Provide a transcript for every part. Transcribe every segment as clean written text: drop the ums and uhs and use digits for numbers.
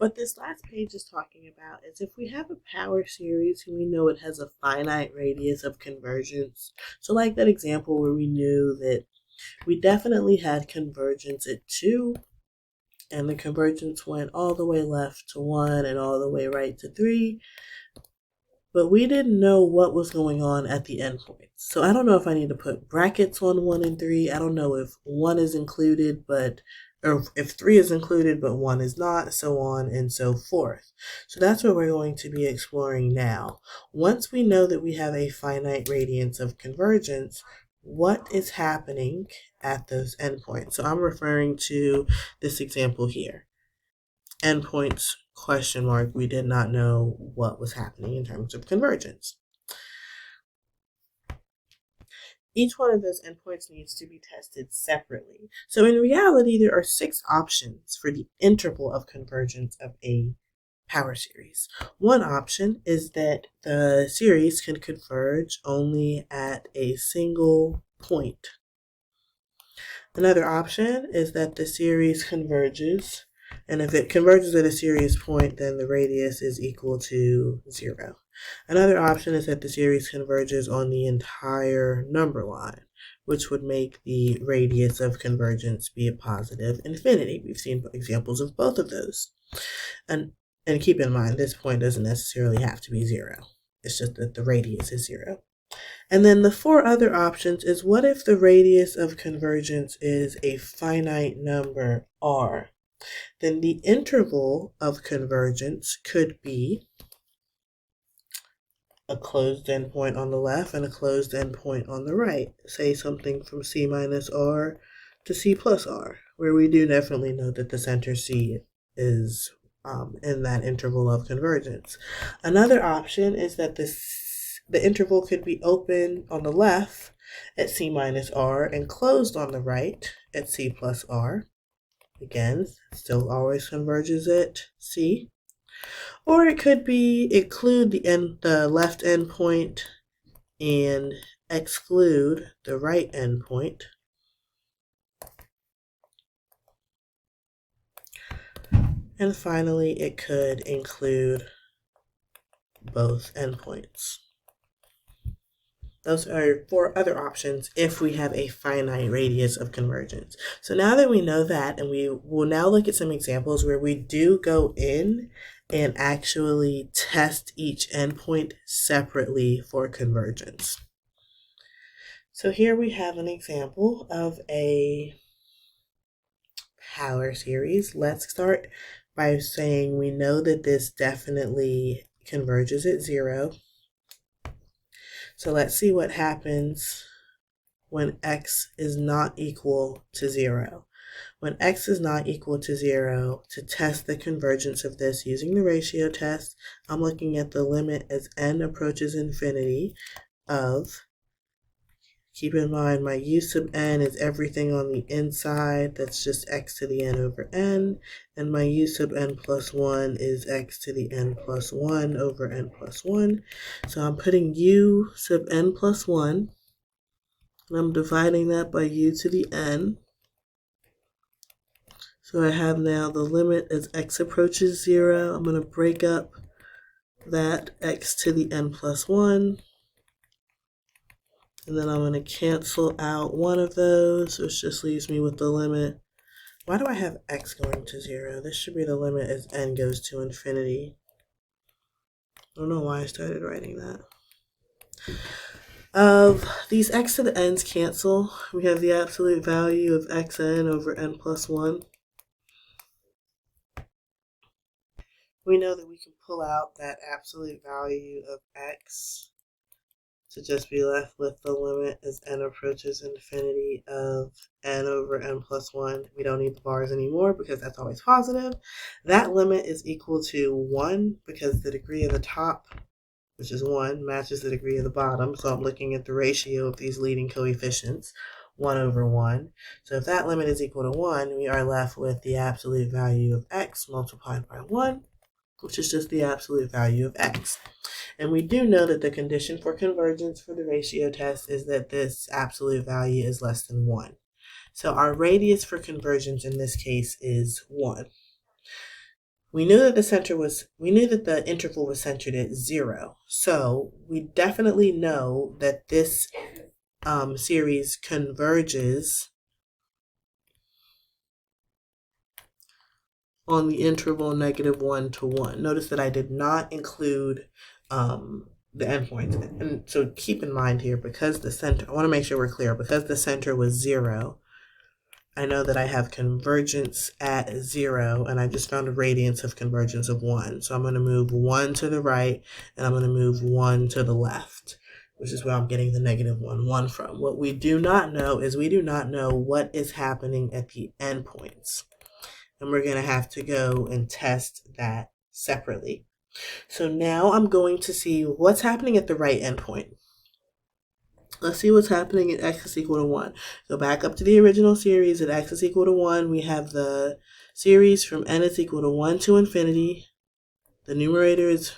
What this last page is talking about is if we have a power series and we know it has a finite radius of convergence. So like that example where we knew that we definitely had convergence at 2, and the convergence went all the way left to 1 and all the way right to 3. But we didn't know what was going on at the endpoints. So I don't know if I need to put brackets on 1 and 3. I don't know if 1 is included, or if 3 is included, but 1 is not, so on and so forth. So that's what we're going to be exploring now. Once we know that we have a finite radius of convergence, what is happening at those endpoints? So I'm referring to this example here. Endpoints, ? We did not know what was happening in terms of convergence. Each one of those endpoints needs to be tested separately. So in reality, there are 6 options for the interval of convergence of a power series. One option is that the series can converge only at a single point. Another option is that the series converges, and if it converges at a series point, then the radius is equal to 0. Another option is that the series converges on the entire number line, which would make the radius of convergence be a positive infinity. We've seen examples of both of those. And keep in mind, this point doesn't necessarily have to be 0. It's just that the radius is 0. And then the 4 other options is, what if the radius of convergence is a finite number r? Then the interval of convergence could be a closed endpoint on the left and a closed endpoint on the right. Say something from C minus r to C plus r, where we do definitely know that the center C is in that interval of convergence. Another option is that the interval could be open on the left at C minus r and closed on the right at C plus r. Again, still always converges at C. Or it could be include the left endpoint and exclude the right endpoint. And finally, it could include both endpoints. Those are 4 other options if we have a finite radius of convergence. So now that we know that, and we will now look at some examples where we do go in and actually test each endpoint separately for convergence. So here we have an example of a power series. Let's start by saying we know that this definitely converges at 0. So let's see what happens when x is not equal to 0. When x is not equal to 0, to test the convergence of this using the ratio test, I'm looking at the limit as n approaches infinity of, keep in mind my u sub n is everything on the inside, that's just x to the n over n, and my u sub n plus 1 is x to the n plus 1 over n plus 1. So I'm putting u sub n plus 1, and I'm dividing that by u to the n. So I have now the limit as x approaches 0. I'm going to break up that x to the n plus 1. And then I'm going to cancel out one of those, which just leaves me with the limit. Why do I have x going to 0? This should be the limit as n goes to infinity. I don't know why I started writing that. Of these x to the n's cancel, we have the absolute value of xn over n plus 1. We know that we can pull out that absolute value of x to just be left with the limit as n approaches infinity of n over n plus 1. We don't need the bars anymore because that's always positive. That limit is equal to 1 because the degree of the top, which is 1, matches the degree of the bottom. So I'm looking at the ratio of these leading coefficients, 1 over 1. So if that limit is equal to 1, we are left with the absolute value of x multiplied by 1, which is just the absolute value of x. And we do know that the condition for convergence for the ratio test is that this absolute value is less than 1. So our radius for convergence in this case is 1. we knew that the interval was centered at 0. So we definitely know that this series converges on the interval -1 to 1. Notice that I did not include the endpoints. And so keep in mind here, because the center, I want to make sure we're clear, because the center was 0, I know that I have convergence at 0, and I just found a radiance of convergence of 1. So I'm going to move 1 to the right, and I'm going to move 1 to the left, which is where I'm getting the -1, 1 from. What we do not know is we do not know what is happening at the endpoints. And we're going to have to go and test that separately. So now I'm going to see what's happening at the right endpoint. Let's see what's happening at x is equal to 1. Go back up to the original series. At x is equal to 1, we have the series from n is equal to 1 to infinity. The numerator is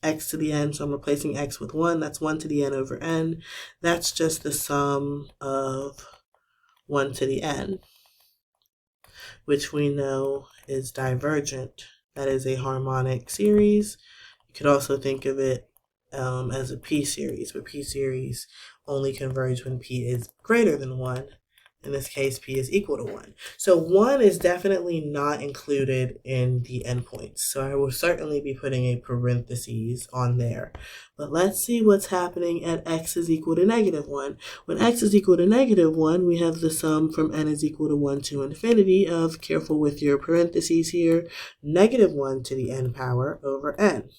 x to the n, so I'm replacing x with 1. That's 1 to the n over n. That's just the sum of 1 to the n, which we know is divergent. That is a harmonic series. You could also think of it as a p-series, but p-series only converge when p is greater than 1. In this case, p is equal to 1. So 1 is definitely not included in the endpoints. So I will certainly be putting a parentheses on there. But let's see what's happening at x is equal to -1. When x is equal to -1, we have the sum from n is equal to 1 to infinity of, careful with your parentheses here, -1 to the n power over n.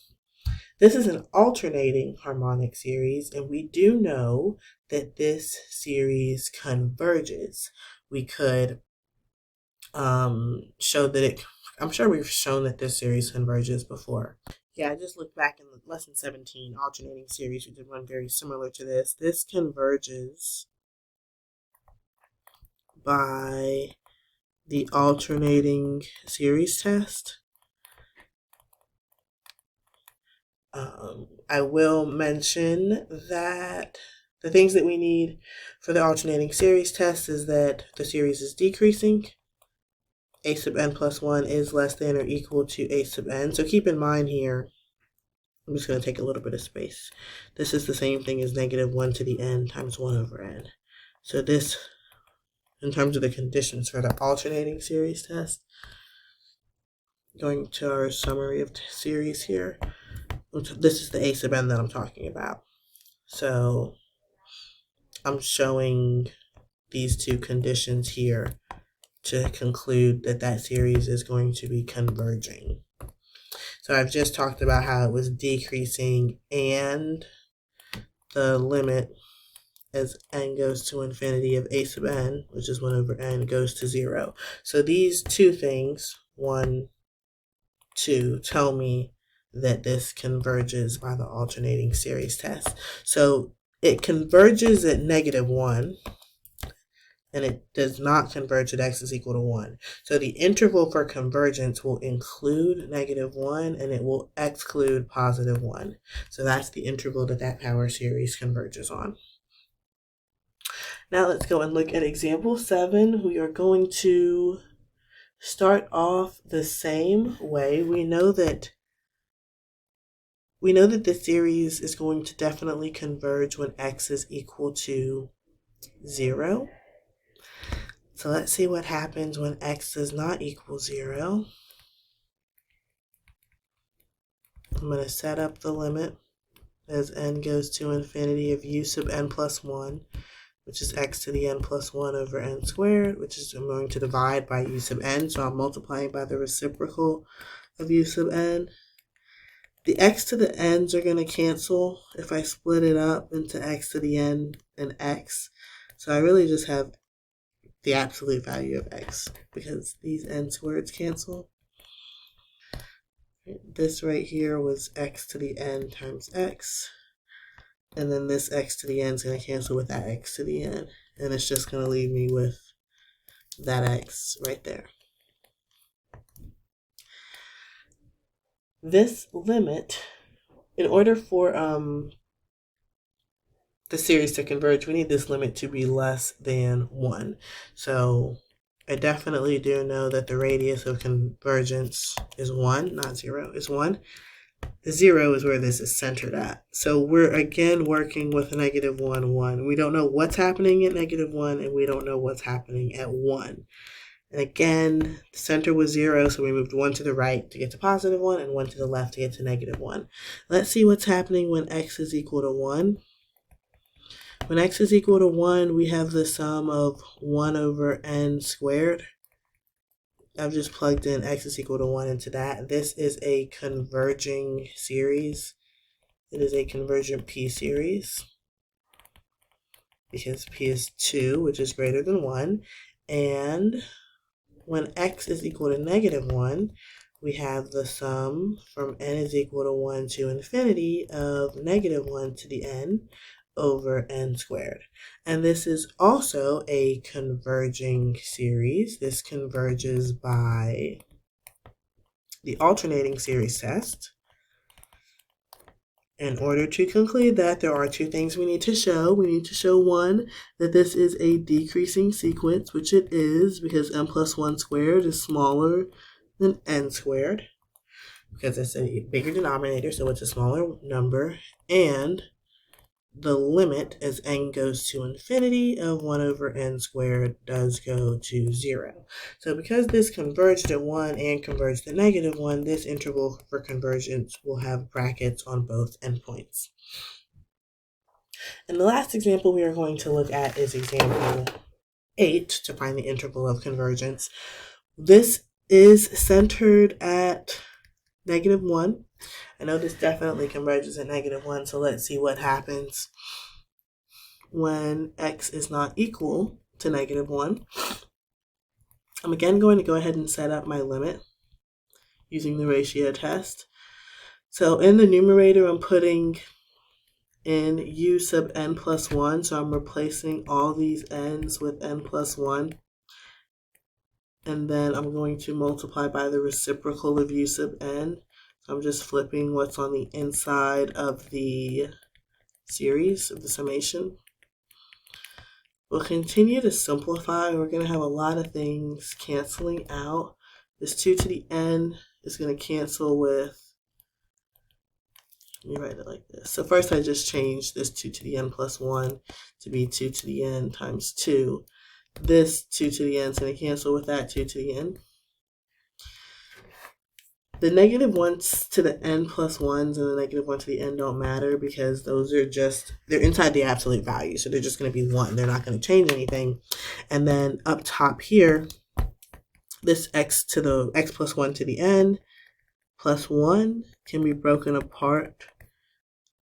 This is an alternating harmonic series, and we do know that this series converges. We could show that I'm sure we've shown that this series converges before. Yeah, I just looked back in lesson 17, alternating series. We did one very similar to this. This converges by the alternating series test. I will mention that the things that we need for the alternating series test is that the series is decreasing. A sub n plus 1 is less than or equal to a sub n. So keep in mind here, I'm just going to take a little bit of space. This is the same thing as -1 to the n times 1 over n. So this, in terms of the conditions for the alternating series test, going to our summary of the series here, this is the a sub n that I'm talking about. So I'm showing these two conditions here to conclude that that series is going to be converging. So I've just talked about how it was decreasing, and the limit as n goes to infinity of a sub n, which is 1 over n, goes to 0. So these two things, 1, 2, tell me that this converges by the alternating series test. So it converges at -1, and it does not converge at x is equal to 1. So the interval for convergence will include -1, and it will exclude +1. So that's the interval that that power series converges on. Now let's go and look at example 7. We are going to start off the same way. We know that the series is going to definitely converge when x is equal to 0. So let's see what happens when x does not equal 0. I'm going to set up the limit as n goes to infinity of u sub n plus 1, which is x to the n plus 1 over n squared, which is I'm going to divide by u sub n, so I'm multiplying by the reciprocal of u sub n. The x to the n's are going to cancel if I split it up into x to the n and x. So I really just have the absolute value of x because these n squareds cancel. This right here was x to the n times x. And then this x to the n is going to cancel with that x to the n. And it's just going to leave me with that x right there. This limit, in order for the series to converge, we need this limit to be less than 1. So I definitely do know that the radius of convergence is 1, not 0, is 1. The 0 is where this is centered at. So we're again working with negative 1, 1. We don't know what's happening at negative 1, and we don't know what's happening at 1. And again, the center was 0, so we moved 1 to the right to get to positive 1 and 1 to the left to get to negative 1. Let's see what's happening when x is equal to 1. When x is equal to 1, we have the sum of 1 over n squared. I've just plugged in x is equal to 1 into that. This is a converging series. It is a convergent p series because p is 2, which is greater than 1. And when x is equal to negative 1, we have the sum from n is equal to 1 to infinity of negative 1 to the n over n squared. And this is also a converging series. This converges by the alternating series test. In order to conclude that, there are two things we need to show. We need to show, one, that this is a decreasing sequence, which it is because n plus 1 squared is smaller than n squared because it's a bigger denominator, so it's a smaller number. And the limit as n goes to infinity of 1 over n squared does go to 0. So because this converged at 1 and converged at negative 1, this interval for convergence will have brackets on both endpoints. And the last example we are going to look at is example 8 to find the interval of convergence. This is centered at negative 1. I know this definitely converges at negative 1, so let's see what happens when x is not equal to negative 1. I'm again going to go ahead and set up my limit using the ratio test. So in the numerator, I'm putting in u sub n plus 1, so I'm replacing all these n's with n plus 1. And then I'm going to multiply by the reciprocal of u sub n. I'm just flipping what's on the inside of the series, of the summation. We'll continue to simplify. We're going to have a lot of things canceling out. This 2 to the n is going to cancel with, let me write it like this. So first I just changed this 2 to the n plus 1 to be 2 to the n times 2. This 2 to the n is going to cancel with that 2 to the n. The negative 1 to the n plus 1s and the negative 1 to the n don't matter because those are just, they're inside the absolute value. So they're just going to be 1. They're not going to change anything. And then up top here, this x to the x plus 1 to the n plus 1 can be broken apart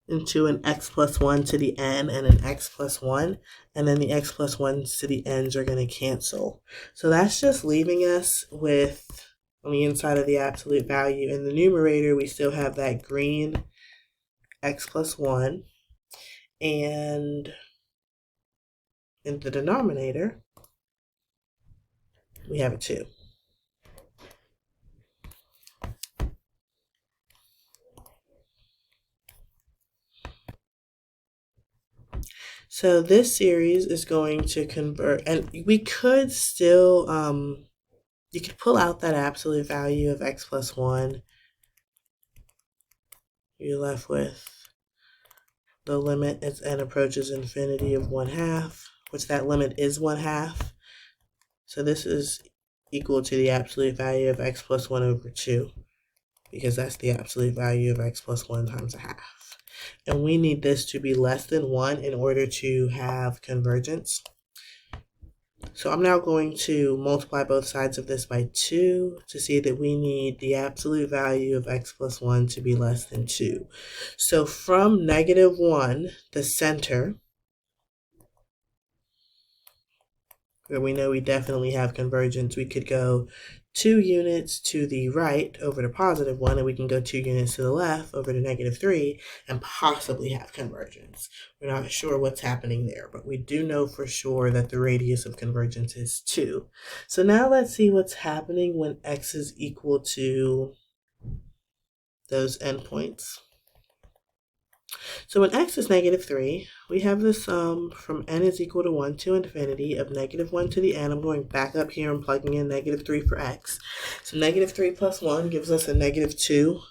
into an x plus 1 to the n and an x plus 1. And then the x plus 1s to the n's are going to cancel. So that's just leaving us with, on the inside of the absolute value. In the numerator, we still have that green x plus 1. And in the denominator, we have a 2. So this series is going to convert, and we could still, you could pull out that absolute value of x plus 1. You're left with the limit as n approaches infinity of 1/2, which that limit is 1/2. So this is equal to the absolute value of x plus 1 over 2, because that's the absolute value of x plus 1 times 1/2. And we need this to be less than 1 in order to have convergence. So I'm now going to multiply both sides of this by 2 to see that we need the absolute value of x plus 1 to be less than 2. So from negative 1, the center, where we know we definitely have convergence, we could go 2 units to the right over to positive 1, and we can go 2 units to the left over to negative 3 and possibly have convergence. We're not sure what's happening there, but we do know for sure that the radius of convergence is 2. So now let's see what's happening when x is equal to those endpoints. So when x is -3, we have the sum from n is equal to 1 to infinity of -1 to the n. I'm going back up here and plugging in -3 for x. So -3 plus 1 gives us a -2.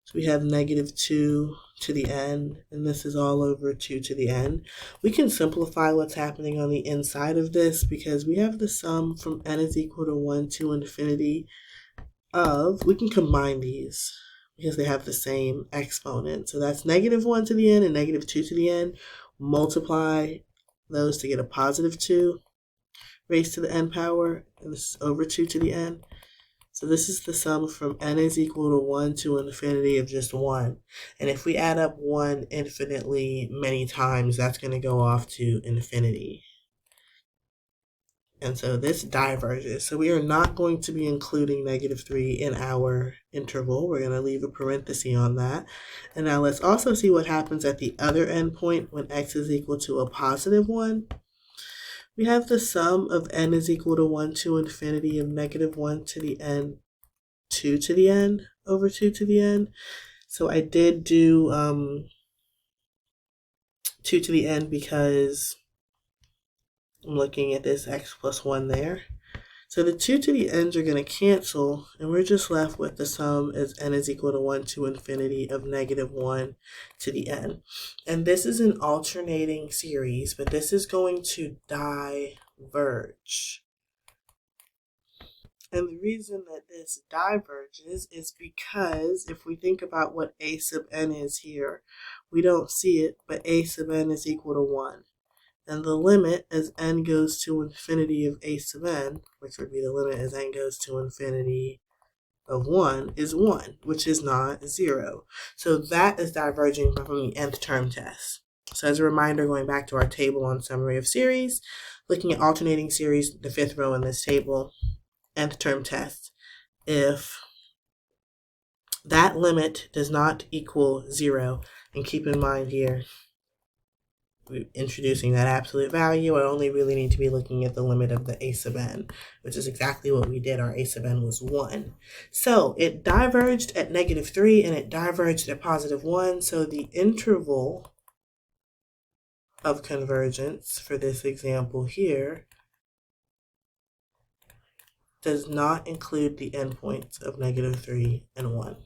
So we have -2 to the n, and this is all over 2 to the n. We can simplify what's happening on the inside of this because we have the sum from n is equal to 1 to infinity of, we can combine these because they have the same exponent. So that's -1 to the n and -2 to the n. Multiply those to get a +2 raised to the n power, and this is over 2 to the n. So this is the sum from n is equal to 1 to infinity of just 1. And if we add up 1 infinitely many times, that's going to go off to infinity. And so this diverges. So we are not going to be including -3 in our interval. We're going to leave a parenthesis on that. And now let's also see what happens at the other endpoint when x is equal to a +1. We have the sum of n is equal to 1 to infinity of -1 to the n, 2 to the n over 2 to the n. So I did do 2 to the n because I'm looking at this x plus 1 there. So the 2 to the n's are going to cancel, and we're just left with the sum as n is equal to 1 to infinity of -1 to the n. And this is an alternating series, but this is going to diverge. And the reason that this diverges is because if we think about what a sub n is here, we don't see it, but a sub n is equal to 1. And the limit as n goes to infinity of a sub n, which would be the limit as n goes to infinity of 1, is 1, which is not 0. So that is diverging from the nth term test. So as a reminder, going back to our table on summary of series, looking at alternating series, the 5th row in this table, nth term test, if that limit does not equal 0, and keep in mind here, introducing that absolute value, I only really need to be looking at the limit of the a sub n, which is exactly what we did. Our a sub n was 1. So it diverged at -3 and it diverged at +1. So the interval of convergence for this example here does not include the endpoints of -3 and 1.